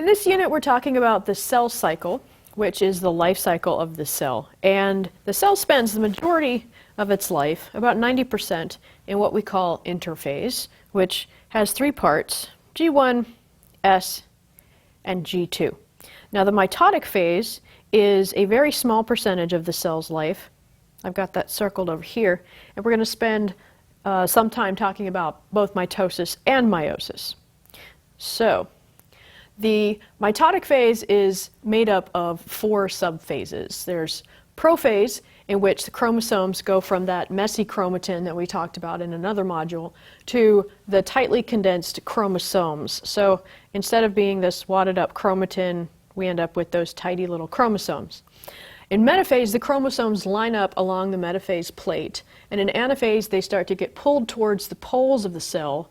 In this unit, we're talking about the cell cycle, which is the life cycle of the cell. And the cell spends the majority of its life, about 90%, in what we call interphase, which has three parts, G1, S, and G2. Now, the mitotic phase is a very small percentage of the cell's life. I've got that circled over here, and we're going to spend some time talking about both mitosis and meiosis. So, the mitotic phase is made up of four subphases. There's prophase, in which the chromosomes go from that messy chromatin that we talked about in another module to the tightly condensed chromosomes. So instead of being this wadded up chromatin, we end up with those tidy little chromosomes. In metaphase, the chromosomes line up along the metaphase plate, and in anaphase, they start to get pulled towards the poles of the cell.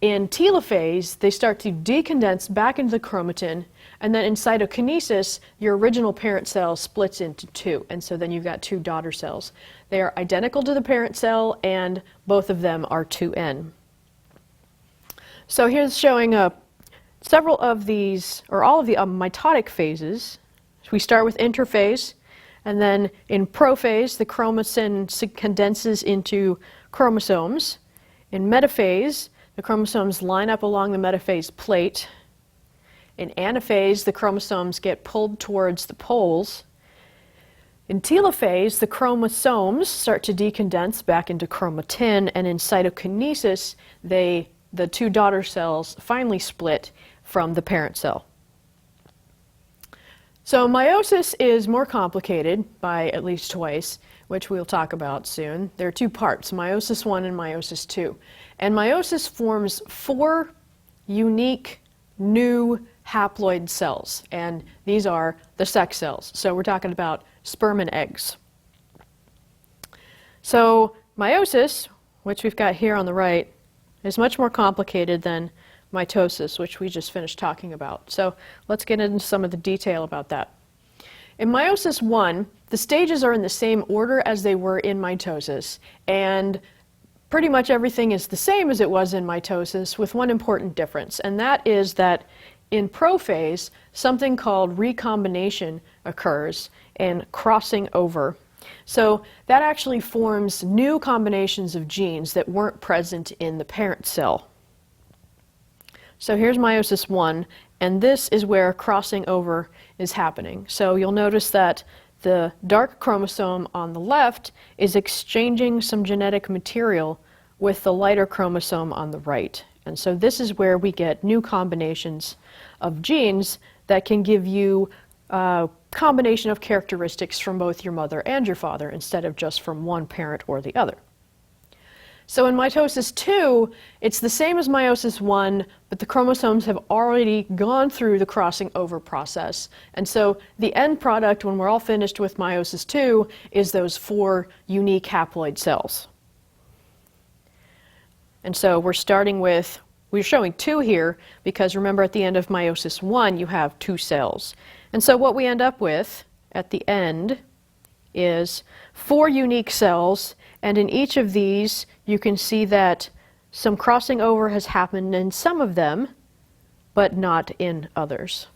In telophase, they start to decondense back into the chromatin, and then in cytokinesis, your original parent cell splits into two, and so then you've got two daughter cells. They are identical to the parent cell, and both of them are 2N. So here's showing several of these, or all of the mitotic phases. So we start with interphase, and then in prophase, the chromatin condenses into chromosomes. In metaphase, the chromosomes line up along the metaphase plate. In anaphase, the chromosomes get pulled towards the poles. In telophase, the chromosomes start to decondense back into chromatin, and in cytokinesis, the two daughter cells finally split from the parent cell. So meiosis is more complicated by at least twice, which we'll talk about soon. There are two parts, Meiosis One and Meiosis Two. And meiosis forms four unique new haploid cells, and these are the sex cells. So we're talking about sperm and eggs. So meiosis, which we've got here on the right, is much more complicated than mitosis, which we just finished talking about. So let's get into some of the detail about that. In Meiosis One, the stages are in the same order as they were in mitosis, and pretty much everything is the same as it was in mitosis, with one important difference, and that is that in prophase, something called recombination occurs and crossing over. So that actually forms new combinations of genes that weren't present in the parent cell. So here's Meiosis One, and this is where crossing over is happening. So you'll notice that the dark chromosome on the left is exchanging some genetic material with the lighter chromosome on the right. And so this is where we get new combinations of genes that can give you a combination of characteristics from both your mother and your father instead of just from one parent or the other. So in Mitosis 2, it's the same as Meiosis 1, but the chromosomes have already gone through the crossing over process. And so the end product, when we're all finished with Meiosis 2, is those four unique haploid cells. And so we're showing two here, because remember at the end of Meiosis 1, you have two cells. And so what we end up with at the end is four unique cells, and in each of these, you can see that some crossing over has happened in some of them, but not in others.